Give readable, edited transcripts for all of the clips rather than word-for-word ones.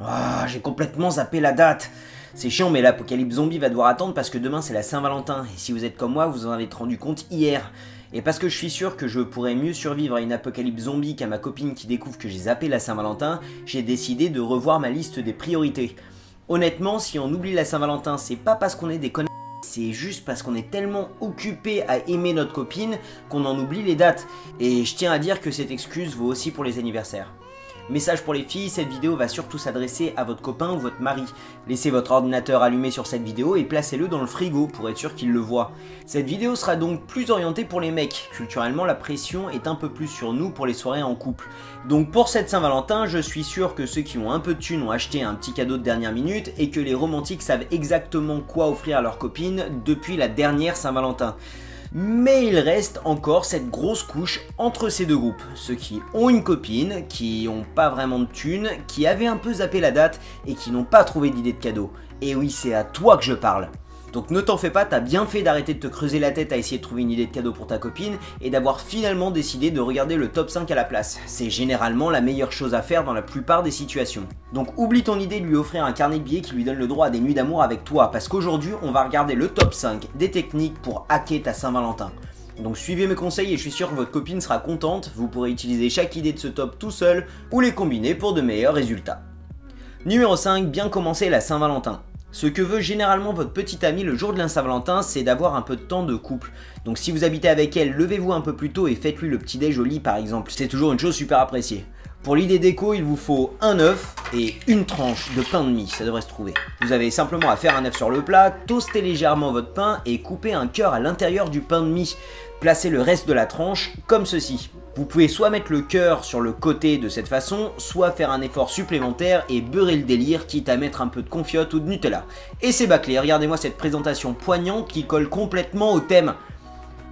Ah, j'ai complètement zappé la date. C'est chiant, mais l'apocalypse zombie va devoir attendre parce que demain c'est la Saint-Valentin. Et si vous êtes comme moi, vous en avez rendu compte hier. Et parce que je suis sûr que je pourrais mieux survivre à une apocalypse zombie qu'à ma copine qui découvre que j'ai zappé la Saint-Valentin, j'ai décidé de revoir ma liste des priorités. Honnêtement, si on oublie la Saint-Valentin, c'est pas parce qu'on est des connards, c'est juste parce qu'on est tellement occupé à aimer notre copine qu'on en oublie les dates. Et je tiens à dire que cette excuse vaut aussi pour les anniversaires. Message pour les filles, cette vidéo va surtout s'adresser à votre copain ou votre mari. Laissez votre ordinateur allumé sur cette vidéo et placez-le dans le frigo pour être sûr qu'il le voit. Cette vidéo sera donc plus orientée pour les mecs. Culturellement, la pression est un peu plus sur nous pour les soirées en couple. Donc pour cette Saint-Valentin, je suis sûr que ceux qui ont un peu de thunes ont acheté un petit cadeau de dernière minute et que les romantiques savent exactement quoi offrir à leur copine depuis la dernière Saint-Valentin. Mais il reste encore cette grosse couche entre ces deux groupes. Ceux qui ont une copine, qui n'ont pas vraiment de thunes, qui avaient un peu zappé la date et qui n'ont pas trouvé d'idée de cadeau. Et oui, c'est à toi que je parle. Donc ne t'en fais pas, t'as bien fait d'arrêter de te creuser la tête à essayer de trouver une idée de cadeau pour ta copine et d'avoir finalement décidé de regarder le top 5 à la place. C'est généralement la meilleure chose à faire dans la plupart des situations. Donc oublie ton idée de lui offrir un carnet de billets qui lui donne le droit à des nuits d'amour avec toi, parce qu'aujourd'hui on va regarder le top 5 des techniques pour hacker ta Saint-Valentin. Donc suivez mes conseils et je suis sûr que votre copine sera contente, vous pourrez utiliser chaque idée de ce top tout seul ou les combiner pour de meilleurs résultats. Numéro 5, bien commencer la Saint-Valentin. Ce que veut généralement votre petite amie le jour de la Saint-Valentin, c'est d'avoir un peu de temps de couple. Donc si vous habitez avec elle, levez-vous un peu plus tôt et faites-lui le petit déj au lit par exemple. C'est toujours une chose super appréciée. Pour l'idée déco, il vous faut un œuf et une tranche de pain de mie, ça devrait se trouver. Vous avez simplement à faire un œuf sur le plat, toaster légèrement votre pain et couper un cœur à l'intérieur du pain de mie. Placez le reste de la tranche comme ceci. Vous pouvez soit mettre le cœur sur le côté de cette façon, soit faire un effort supplémentaire et beurrer le délire, quitte à mettre un peu de confiote ou de Nutella. Et c'est bâclé, regardez-moi cette présentation poignante qui colle complètement au thème.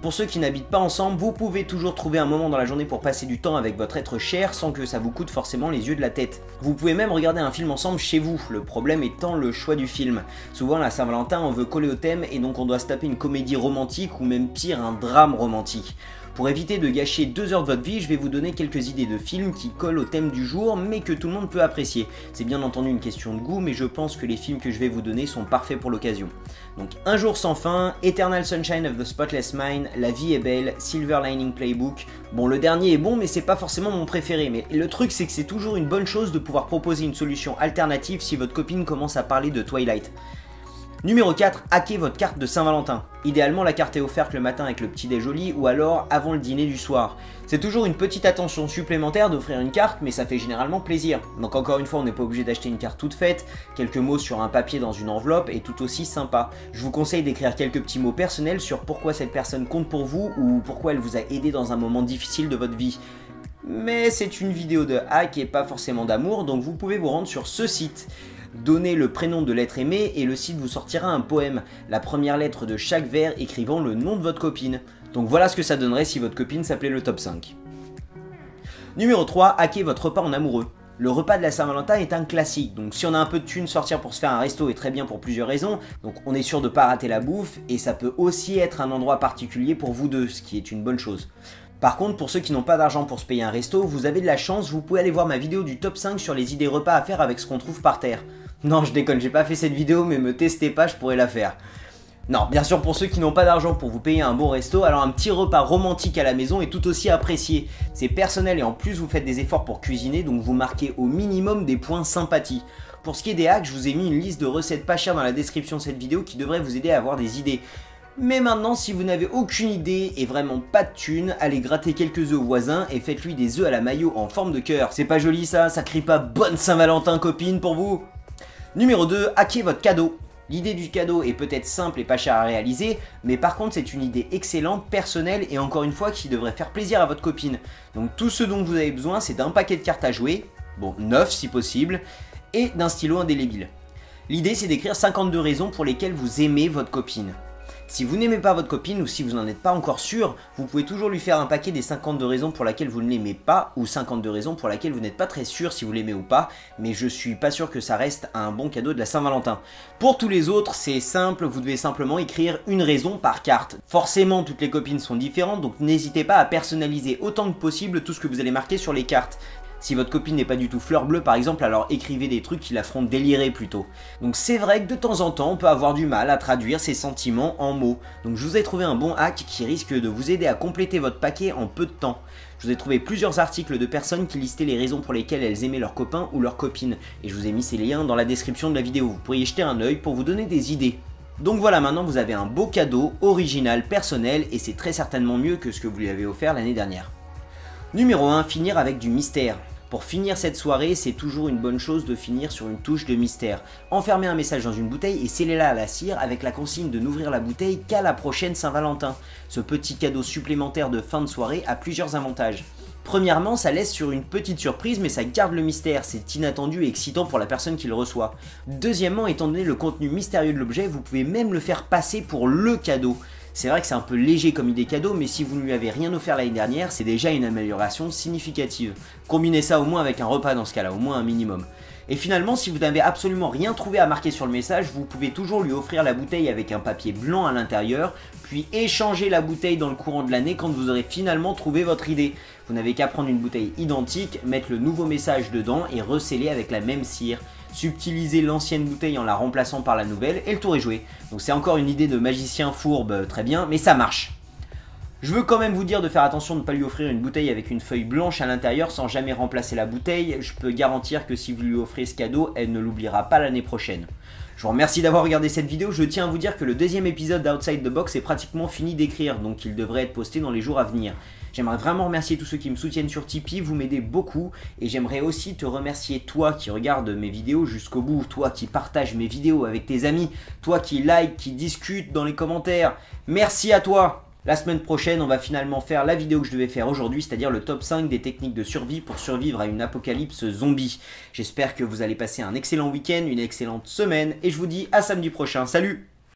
Pour ceux qui n'habitent pas ensemble, vous pouvez toujours trouver un moment dans la journée pour passer du temps avec votre être cher sans que ça vous coûte forcément les yeux de la tête. Vous pouvez même regarder un film ensemble chez vous, le problème étant le choix du film. Souvent la Saint-Valentin on veut coller au thème et donc on doit se taper une comédie romantique ou même pire un drame romantique. Pour éviter de gâcher 2 heures de votre vie, je vais vous donner quelques idées de films qui collent au thème du jour mais que tout le monde peut apprécier. C'est bien entendu une question de goût mais je pense que les films que je vais vous donner sont parfaits pour l'occasion. Donc Un jour sans fin, Eternal Sunshine of the Spotless Mind, La vie est belle, Silver Lining Playbook. Bon le dernier est bon mais c'est pas forcément mon préféré, mais le truc c'est que c'est toujours une bonne chose de pouvoir proposer une solution alternative si votre copine commence à parler de Twilight. Numéro 4, hacker votre carte de Saint-Valentin. Idéalement, la carte est offerte le matin avec le petit déj au lit ou alors avant le dîner du soir. C'est toujours une petite attention supplémentaire d'offrir une carte, mais ça fait généralement plaisir. Donc encore une fois, on n'est pas obligé d'acheter une carte toute faite, quelques mots sur un papier dans une enveloppe est tout aussi sympa. Je vous conseille d'écrire quelques petits mots personnels sur pourquoi cette personne compte pour vous ou pourquoi elle vous a aidé dans un moment difficile de votre vie. Mais c'est une vidéo de hack et pas forcément d'amour, donc vous pouvez vous rendre sur ce site. Donnez le prénom de l'être aimé et le site vous sortira un poème, la première lettre de chaque vers écrivant le nom de votre copine. Donc voilà ce que ça donnerait si votre copine s'appelait le top 5. Numéro 3, hacker votre repas en amoureux. Le repas de la Saint-Valentin est un classique, donc si on a un peu de thunes, sortir pour se faire un resto est très bien pour plusieurs raisons, donc on est sûr de ne pas rater la bouffe et ça peut aussi être un endroit particulier pour vous deux, ce qui est une bonne chose. Par contre, pour ceux qui n'ont pas d'argent pour se payer un resto, vous avez de la chance, vous pouvez aller voir ma vidéo du top 5 sur les idées repas à faire avec ce qu'on trouve par terre. Non, je déconne, j'ai pas fait cette vidéo, mais me testez pas, je pourrais la faire. Non, bien sûr, pour ceux qui n'ont pas d'argent pour vous payer un bon resto, alors un petit repas romantique à la maison est tout aussi apprécié. C'est personnel et en plus vous faites des efforts pour cuisiner, donc vous marquez au minimum des points sympathie. Pour ce qui est des hacks, je vous ai mis une liste de recettes pas chères dans la description de cette vidéo qui devrait vous aider à avoir des idées. Mais maintenant, si vous n'avez aucune idée et vraiment pas de thunes, allez gratter quelques œufs au voisin et faites-lui des œufs à la mayo en forme de cœur. C'est pas joli ça crie pas bonne Saint-Valentin copine pour vous? Numéro 2, hacker votre cadeau. L'idée du cadeau est peut-être simple et pas chère à réaliser, mais par contre c'est une idée excellente, personnelle et encore une fois qui devrait faire plaisir à votre copine. Donc tout ce dont vous avez besoin c'est d'un paquet de cartes à jouer, bon 9 si possible, et d'un stylo indélébile. L'idée c'est d'écrire 52 raisons pour lesquelles vous aimez votre copine. Si vous n'aimez pas votre copine ou si vous n'en êtes pas encore sûr, vous pouvez toujours lui faire un paquet des 52 raisons pour lesquelles vous ne l'aimez pas ou 52 raisons pour lesquelles vous n'êtes pas très sûr si vous l'aimez ou pas, mais je suis pas sûr que ça reste un bon cadeau de la Saint-Valentin. Pour tous les autres, c'est simple, vous devez simplement écrire une raison par carte. Forcément, toutes les copines sont différentes, donc n'hésitez pas à personnaliser autant que possible tout ce que vous allez marquer sur les cartes. Si votre copine n'est pas du tout fleur bleue par exemple, alors écrivez des trucs qui la feront délirer plutôt. Donc c'est vrai que de temps en temps on peut avoir du mal à traduire ses sentiments en mots. Donc je vous ai trouvé un bon hack qui risque de vous aider à compléter votre paquet en peu de temps. Je vous ai trouvé plusieurs articles de personnes qui listaient les raisons pour lesquelles elles aimaient leurs copains ou leurs copines. Et je vous ai mis ces liens dans la description de la vidéo, vous pourriez jeter un œil pour vous donner des idées. Donc voilà, maintenant vous avez un beau cadeau, original, personnel, et c'est très certainement mieux que ce que vous lui avez offert l'année dernière. Numéro 1, finir avec du mystère. Pour finir cette soirée, c'est toujours une bonne chose de finir sur une touche de mystère. Enfermez un message dans une bouteille et scellez-la à la cire avec la consigne de n'ouvrir la bouteille qu'à la prochaine Saint-Valentin. Ce petit cadeau supplémentaire de fin de soirée a plusieurs avantages. Premièrement, ça laisse sur une petite surprise mais ça garde le mystère, c'est inattendu et excitant pour la personne qui le reçoit. Deuxièmement, étant donné le contenu mystérieux de l'objet, vous pouvez même le faire passer pour le cadeau. C'est vrai que c'est un peu léger comme idée cadeau, mais si vous ne lui avez rien offert l'année dernière, c'est déjà une amélioration significative. Combinez ça au moins avec un repas dans ce cas-là, au moins un minimum. Et finalement, si vous n'avez absolument rien trouvé à marquer sur le message, vous pouvez toujours lui offrir la bouteille avec un papier blanc à l'intérieur, puis échanger la bouteille dans le courant de l'année quand vous aurez finalement trouvé votre idée. Vous n'avez qu'à prendre une bouteille identique, mettre le nouveau message dedans et resceller avec la même cire. Subtiliser l'ancienne bouteille en la remplaçant par la nouvelle et le tour est joué. Donc c'est encore une idée de magicien fourbe, très bien, mais ça marche. Je veux quand même vous dire de faire attention de ne pas lui offrir une bouteille avec une feuille blanche à l'intérieur sans jamais remplacer la bouteille. Je peux garantir que si vous lui offrez ce cadeau, elle ne l'oubliera pas l'année prochaine. Je vous remercie d'avoir regardé cette vidéo. Je tiens à vous dire que le deuxième épisode d'Outside the Box est pratiquement fini d'écrire, donc il devrait être posté dans les jours à venir. J'aimerais vraiment remercier tous ceux qui me soutiennent sur Tipeee, vous m'aidez beaucoup, et j'aimerais aussi te remercier toi qui regardes mes vidéos jusqu'au bout, toi qui partages mes vidéos avec tes amis, toi qui like, qui discute dans les commentaires. Merci à toi! La semaine prochaine, on va finalement faire la vidéo que je devais faire aujourd'hui, c'est-à-dire le top 5 des techniques de survie pour survivre à une apocalypse zombie. J'espère que vous allez passer un excellent week-end, une excellente semaine, et je vous dis à samedi prochain. Salut!